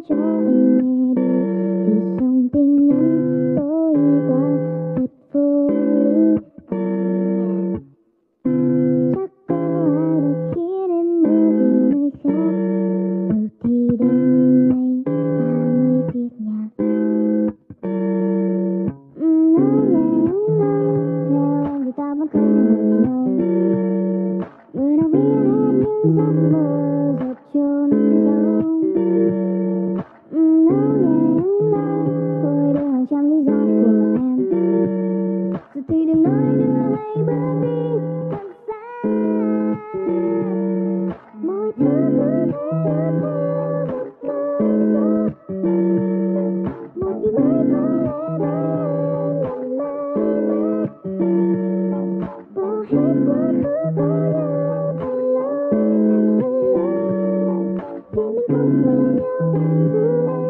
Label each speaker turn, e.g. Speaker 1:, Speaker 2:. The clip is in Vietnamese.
Speaker 1: cho anh nghe đi, vì dòng tin nhắn tối qua thật vô lý. Chắc có ai đã khiến em mơ về nơi khác, rồi thì đêm nay ta mới viết nhạc. Theo em thì ta vẫn không hợp nhau, người nào biết hết những giấc mơ dập chôn giấu. Thôi đưa hàng trăm lý do của em, giờ thì đừng nói nữa hãy bước đi thật xa. Mọi thứ cứ thế lướt theo một cơn gió, một khi mới có lẽ đã em làm mê mệt, bỏ hết quá khứ có nhau thật lâu thật lâu, thì mình không quen nhau giữ lấy.